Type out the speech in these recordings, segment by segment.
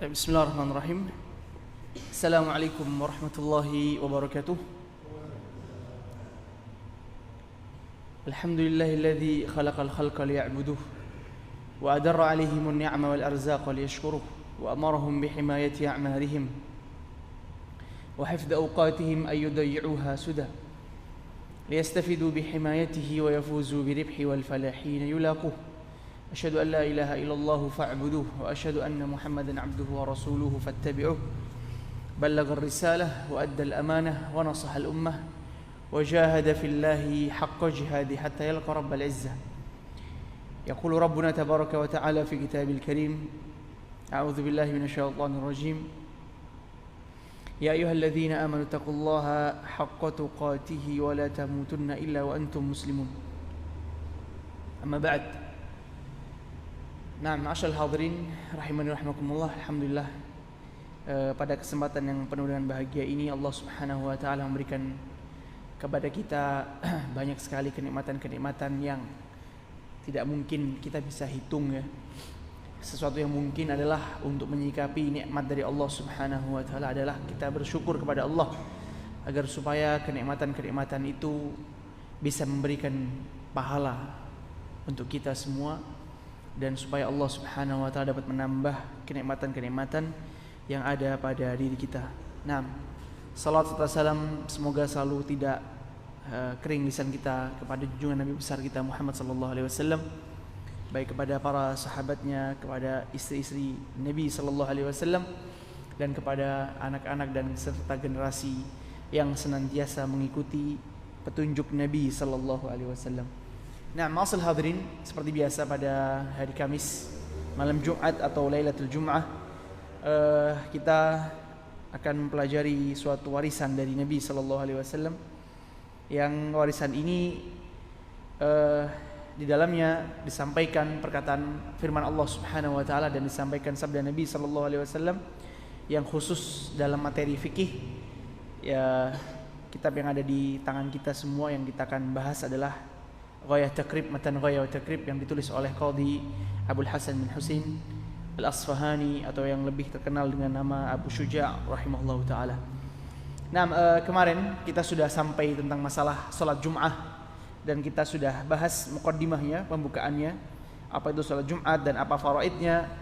Bismillahirrahmanirrahim. Assalamualaikum warahmatullahi wabarakatuh. Alhamdulillahilladzi khalaqal khalqa liya'buduh wa adarra 'alaihim an-ni'ama wal arzaqa liyashkuruh wa amarahum bihimayati a'marihim wa hifdhi awqatihim ay yudayyi'uha suda liyastafidu bihimayatihi wa yafuzu biribhi wal falahin yulaquh. أشهد أن لا إله إلا الله فاعبدوه وأشهد أن محمدا عبده ورسوله فاتبعوه بلغ الرسالة وأدى الأمانة ونصح الأمة وجاهد في الله حق جهاده حتى يلقى رب العزة. يقول ربنا تبارك وتعالى في كتابه الكريم: أعوذ بالله من الشيطان الرجيم يا أيها الذين آمنوا اتقوا الله حق تقاته ولا تموتن إلا وأنتم مسلمون. أما بعد. Nah, ma'asyal hadirin rahimani rahimakumullah. Alhamdulillah, pada kesempatan yang penuh dengan bahagia ini Allah Subhanahu wa taala memberikan kepada kita banyak sekali kenikmatan-kenikmatan yang tidak mungkin kita bisa hitung ya. Sesuatu yang mungkin adalah untuk menyikapi nikmat dari Allah Subhanahu wa taala adalah kita bersyukur kepada Allah agar supaya kenikmatan-kenikmatan itu bisa memberikan pahala untuk kita semua, dan supaya Allah Subhanahu wa taala dapat menambah kenikmatan-kenikmatan yang ada pada diri kita. Nah, salawat serta salam semoga selalu tidak kering lisan kita kepada junjungan Nabi besar kita Muhammad sallallahu alaihi wasallam, baik kepada para sahabatnya, kepada istri-istri Nabi sallallahu alaihi wasallam, dan kepada anak-anak dan serta generasi yang senantiasa mengikuti petunjuk Nabi sallallahu alaihi wasallam. Nah, ma'asal hadirin, seperti biasa pada hari Kamis, malam Jumat atau Lailatul Jum'ah, kita akan mempelajari suatu warisan dari Nabi sallallahu alaihi wasallam, yang warisan ini di dalamnya disampaikan perkataan firman Allah Subhanahu wa taala dan disampaikan sabda Nabi sallallahu alaihi wasallam yang khusus dalam materi fikih. Ya, kitab yang ada di tangan kita semua yang kita akan bahas adalah Ghayah Takrib, Matan Ghayah Takrib, yang ditulis oleh Qadhi Abul Hasan bin Husain Al-Asfahani, atau yang lebih terkenal dengan nama Abu Syuja' rahimahullahu ta'ala. Nah, kemarin kita sudah sampai tentang masalah salat Jum'ah, dan kita sudah bahas muqaddimahnya, pembukaannya, apa itu salat Jum'at dan apa faraidnya.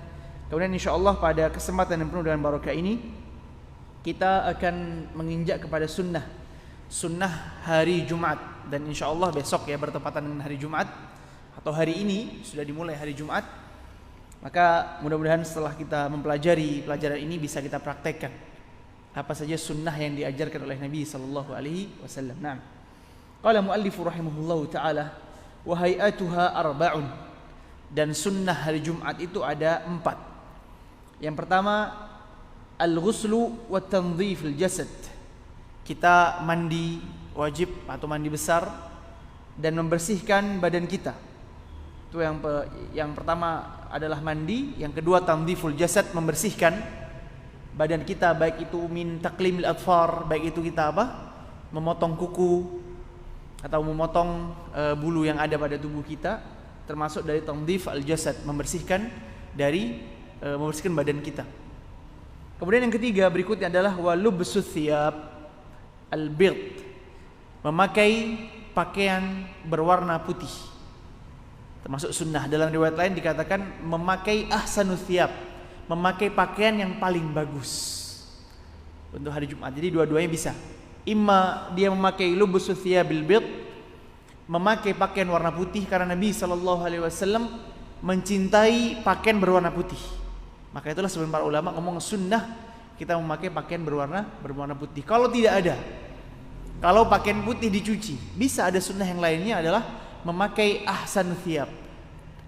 Kemudian insyaallah pada kesempatan yang penuh dengan barokah ini kita akan menginjak kepada sunnah hari Jumat, dan insyaallah besok ya bertepatan dengan hari Jumat, atau hari ini sudah dimulai hari Jumat. Maka mudah-mudahan setelah kita mempelajari pelajaran ini bisa kita praktekkan apa saja sunnah yang diajarkan oleh Nabi sallallahu alaihi wasallam. Nah, qala muallifu rahimahullahu taala wa hay'atuha arba'un, dan sunnah hari Jumat itu ada 4. Yang pertama, al-ghuslu wa tanzifil jasad. Kita mandi wajib atau mandi besar dan membersihkan badan kita. Itu yang pertama adalah mandi, yang kedua tanziful jasad, membersihkan badan kita, baik itu min taqlimil adfar, baik itu kita memotong kuku atau memotong bulu yang ada pada tubuh kita, termasuk dari tanzif al-jasad, membersihkan badan kita. Kemudian yang ketiga berikutnya adalah walubsus thiyab al-birt, memakai pakaian berwarna putih, termasuk sunnah. Dalam riwayat lain dikatakan memakai ahsanus thiyab, memakai pakaian yang paling bagus untuk hari Jumat. Jadi dua-duanya bisa. Imma dia memakai lubusus thiyabil birt, memakai pakaian warna putih, karena Nabi sallallahu alaihi wasallam mencintai pakaian berwarna putih. Maka itulah sebenarnya para ulama ngomong sunnah kita memakai pakaian berwarna putih. Kalau tidak ada, kalau pakaian putih dicuci, bisa ada sunnah yang lainnya adalah memakai ahsan thiyab.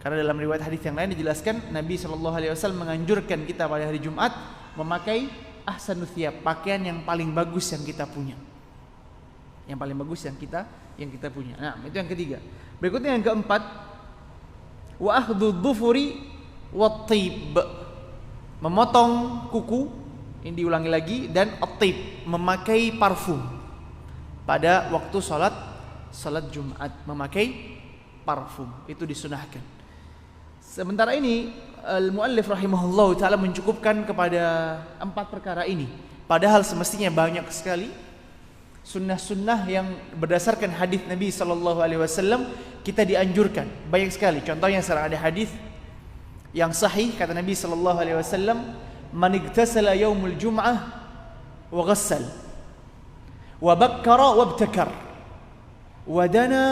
Karena dalam riwayat hadis yang lain dijelaskan Nabi sallallahu alaihi wasallam menganjurkan kita pada hari Jumat memakai ahsan thiyab, pakaian yang paling bagus yang kita punya. Yang paling bagus yang kita punya. Nah, itu yang ketiga. Berikutnya yang keempat, wa akhdhu dhufuri wat tib, memotong kuku. Ini diulangi lagi, dan at-tib, memakai parfum pada waktu salat Jumat, memakai parfum itu disunahkan. Sementara ini al-muallif rahimahullah ta'ala mencukupkan kepada 4 perkara ini. Padahal semestinya banyak sekali sunnah-sunnah yang berdasarkan hadis Nabi SAW kita dianjurkan. Banyak sekali. Contohnya sekarang ada hadis yang sahih kata Nabi SAW, man igtasala yaumul jum'ah wa ghassal wa bakkara wa ibtakar wa dana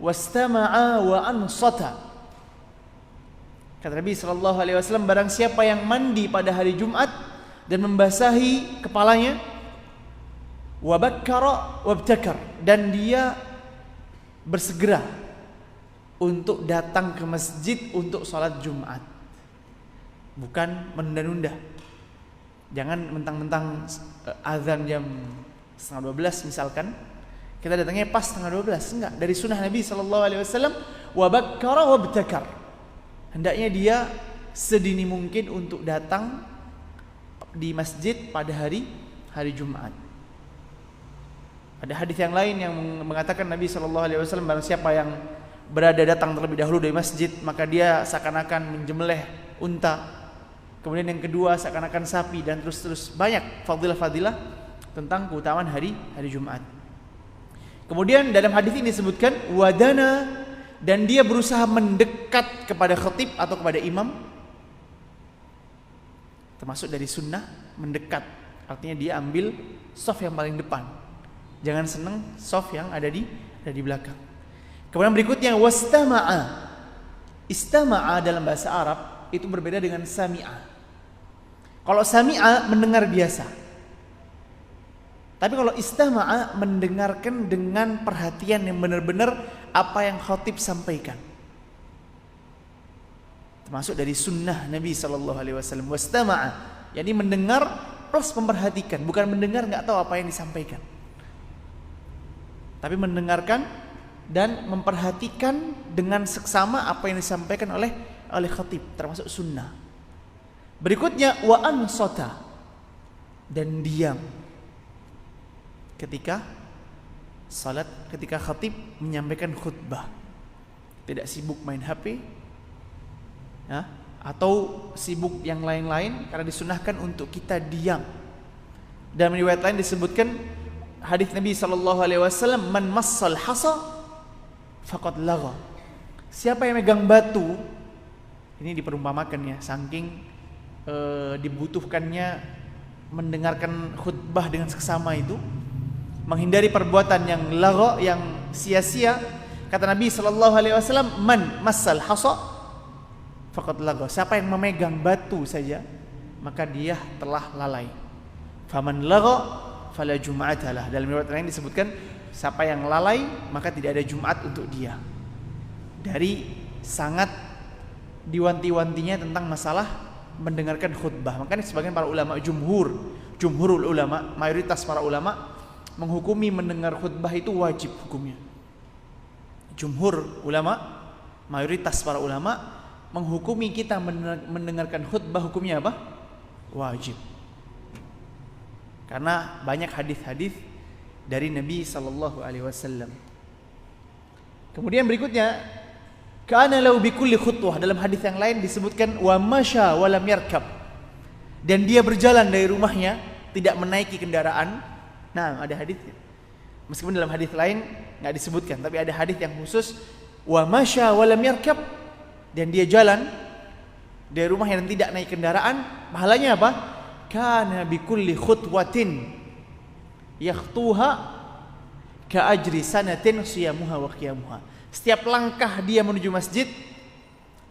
wastama'a wa ansata. Kata Nabi SAW, barang siapa yang mandi pada hari Jumat dan membasahi kepalanya, wa bakkara wa ibtakar, dan dia bersegera untuk datang ke masjid untuk sholat Jumat, bukan menunda-nunda. Jangan mentang-mentang azan jam 11:30 misalkan, kita datangnya pas 11:30. Enggak, dari sunnah Nabi SAW, wa bakkara wa ibtakar, hendaknya dia sedini mungkin untuk datang di masjid pada hari Jumat. Ada hadis yang lain yang mengatakan Nabi SAW, barang siapa yang datang terlebih dahulu dari masjid, maka dia seakan-akan menjembelih unta. Kemudian yang kedua seakan-akan sapi, dan terus banyak fadilah-fadilah tentang keutamaan hari Jumat. Kemudian dalam hadis ini disebutkan wadana, dan dia berusaha mendekat kepada khatib atau kepada imam. Termasuk dari sunnah mendekat, artinya dia ambil shaf yang paling depan. Jangan senang shaf yang ada di belakang. Kemudian berikutnya wastama'a. Istama'a dalam bahasa Arab itu berbeda dengan sami'a. Kalau sami'a mendengar biasa. Tapi kalau istama'a mendengarkan dengan perhatian yang benar-benar apa yang khatib sampaikan. Termasuk dari sunnah Nabi SAW. Wastama'a, yakni mendengar plus memperhatikan, bukan mendengar nggak tahu apa yang disampaikan, tapi mendengarkan dan memperhatikan dengan seksama apa yang disampaikan oleh khatib, termasuk sunnah. Berikutnya wa ansata, dan diam ketika salat, ketika khatib menyampaikan khutbah. Tidak sibuk main HP ya, atau sibuk yang lain-lain, karena disunahkan untuk kita diam. Dan riwayat lain disebutkan hadis Nabi SAW, man massal hasa faqad lagha. Siapa yang megang batu, ini diperumpamakan ya, saking dibutuhkannya mendengarkan khutbah dengan seksama itu, menghindari perbuatan yang lagha, yang sia-sia. Kata Nabi SAW, man massal hasa faqad lagha. Siapa yang memegang batu saja, maka dia telah lalai. Faman lagha fala jum'ata lah. Dalam riwayat lain disebutkan, siapa yang lalai maka tidak ada Jumat untuk dia. Dari sangat diwanti-wantinya tentang masalah mendengarkan khutbah. Makanya sebagian para ulama, jumhurul ulama, mayoritas para ulama menghukumi mendengar khutbah itu wajib hukumnya. Jumhur ulama, mayoritas para ulama menghukumi kita mendengarkan khutbah hukumnya apa? Wajib. Karena banyak hadis-hadis dari Nabi SAW. Kemudian berikutnya, kana lau bikulli khutwah, dalam hadis yang lain disebutkan wa masya wa lam yarkab, dan dia berjalan dari rumahnya tidak menaiki kendaraan. Nah, ada hadis, meskipun dalam hadis lain nggak disebutkan, tapi ada hadis yang khusus wa masya wa lam yarkab, dan dia jalan dari rumahnya dan tidak naik kendaraan. Pahalanya apa? Kana bikulli khutwatin yakhtuha ka ajri sanatin siyamuha wa qiyamuha. Setiap langkah dia menuju masjid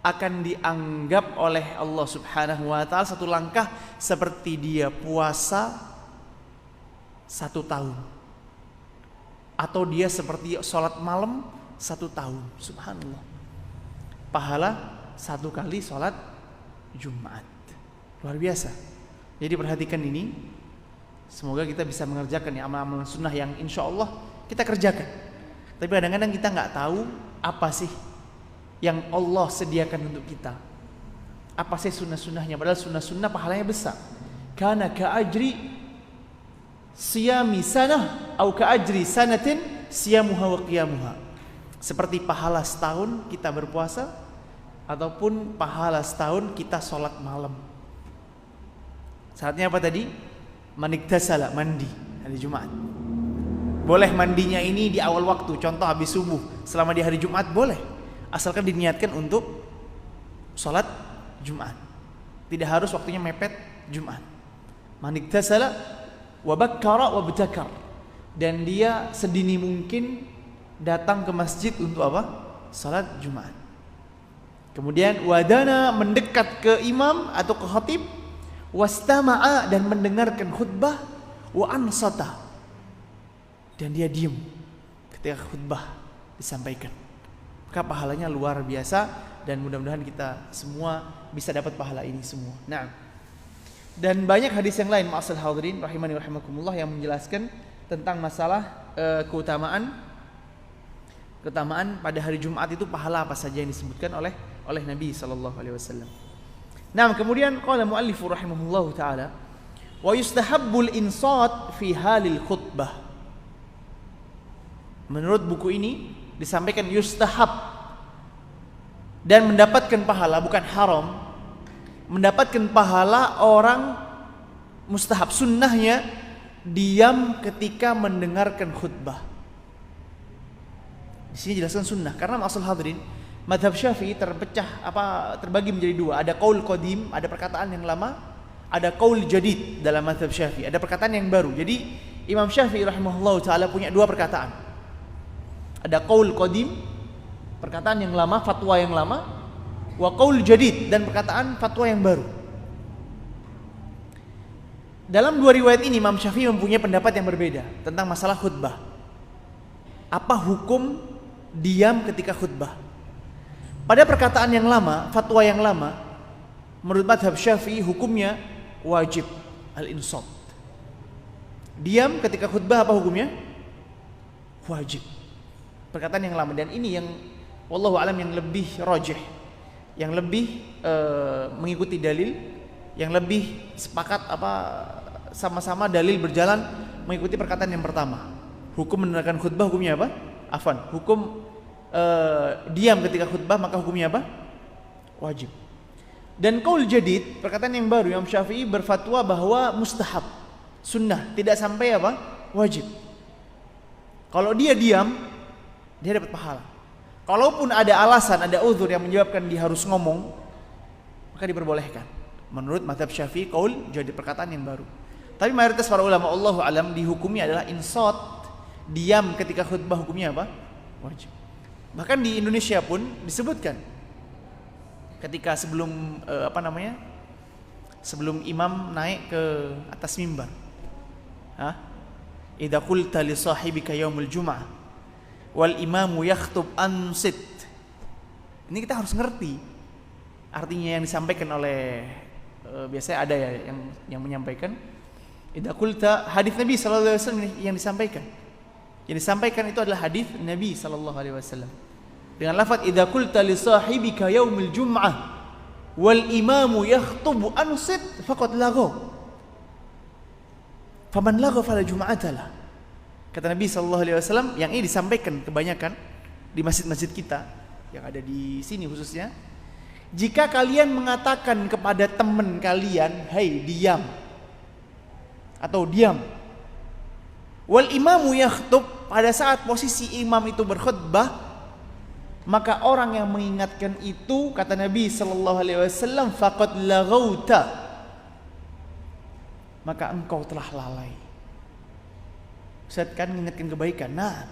akan dianggap oleh Allah Subhanahu wa ta'ala satu langkah seperti dia puasa 1 tahun, atau dia seperti sholat malam 1 tahun. Subhanallah, pahala 1 kali sholat Jumat, luar biasa. Jadi perhatikan ini, semoga kita bisa mengerjakan ya amal-amal sunnah yang insya Allah kita kerjakan. Tapi kadang-kadang kita nggak tahu apa sih yang Allah sediakan untuk kita, apa sih sunnah-sunnahnya. Padahal sunnah-sunnah pahalanya besar. Kana ka ajri siyami sanah atau ka ajri sanatin siyamuha wa qiyamuha. Seperti pahala setahun kita berpuasa, ataupun pahala setahun kita sholat malam. Saatnya apa tadi? Maniktasala, mandi hari Jumat. Boleh mandinya ini di awal waktu, contoh habis subuh, selama di hari Jumat boleh, asalkan diniatkan untuk sholat Jumat. Tidak harus waktunya mepet Jumat. Maniktasala wa bakkara wa btakar, dan dia sedini mungkin datang ke masjid untuk apa? Salat Jumat. Kemudian wadana, mendekat ke imam atau ke khatib, wastama'a, dan mendengarkan khutbah, wa ansata, dan dia diam ketika khutbah disampaikan. Maka pahalanya luar biasa, dan mudah-mudahan kita semua bisa dapat pahala ini semua. Nah, dan banyak hadis yang lain ma'asal hadirin rahimani rahimakumullah yang menjelaskan tentang masalah keutamaan pada hari Jumat itu, pahala apa saja yang disebutkan oleh Nabi sallallahu alaihi wasallam. Nah, kemudian qala muallifu rahimahullahu taala wa yustahabbul insat fi halil khutbah. Menurut buku ini disampaikan yustahab, dan mendapatkan pahala, bukan haram. Mendapatkan pahala orang mustahab, sunnahnya diam ketika mendengarkan khutbah. Di sini jelaskan sunnah karena ma'asal hadirin, mazhab Syafi'i terbagi menjadi dua. Ada qaul qadim, ada perkataan yang lama, ada qaul jadid dalam mazhab Syafi'i, ada perkataan yang baru. Jadi Imam Syafi'i rahimahullahu taala punya dua perkataan. Ada qaul qadim, perkataan yang lama, fatwa yang lama, wa qaul jadid, dan perkataan fatwa yang baru. Dalam dua riwayat ini Imam Syafi'i mempunyai pendapat yang berbeda tentang masalah khutbah. Apa hukum diam ketika khutbah? Pada perkataan yang lama, fatwa yang lama, menurut mazhab Syafi'i hukumnya wajib al-insat. Diam ketika khutbah apa hukumnya? Wajib. Perkataan yang lama, dan ini yang wallahu alam yang lebih rajih, yang lebih mengikuti dalil, yang lebih sepakat sama-sama dalil berjalan mengikuti perkataan yang pertama. Hukum mendengarkan khutbah hukumnya apa? Hukum diam ketika khutbah maka hukumnya apa? Wajib. Dan qaul jadid, perkataan yang baru, Imam Syafi'i berfatwa bahwa mustahab, sunnah, tidak sampai apa? Wajib. Kalau dia diam, dia dapat pahala. Kalaupun ada alasan, ada uzur yang menyebabkan dia harus ngomong, maka diperbolehkan. Menurut mazhab Syafi'i, qaul jadi perkataan yang baru. Tapi mayoritas para ulama Allahu alam dihukumnya adalah insat, diam ketika khutbah hukumnya apa? Wajib. Bahkan di Indonesia pun disebutkan ketika sebelum sebelum imam naik ke atas mimbar. Idza qulta li sahibika yaumul jum'ah wal imamu yakhtub ansit. Ini kita harus ngerti artinya yang disampaikan oleh biasanya ada ya yang menyampaikan. Idza qulta, hadis Nabi sallallahu alaihi wasallam yang disampaikan. Yang disampaikan itu adalah hadis Nabi sallallahu alaihi wasallam. Dengan lafaz idza qulta li sahibika yaumil jum'ah wal imamu yakhtub ansit faqad laghaw. Faman laghaw fala jum'atalah. Kata Nabi sallallahu alaihi wasallam, yang ini disampaikan kebanyakan di masjid-masjid kita yang ada di sini khususnya. Jika kalian mengatakan kepada teman kalian, "Hai, diam." Atau diam. Wal imamu yakhtub, pada saat posisi imam itu berkhutbah, maka orang yang mengingatkan itu, kata Nabi sallallahu alaihi wasallam, faqad laghauta, maka engkau telah lalai. Ustaz kan mengingatkan kebaikan. Nah,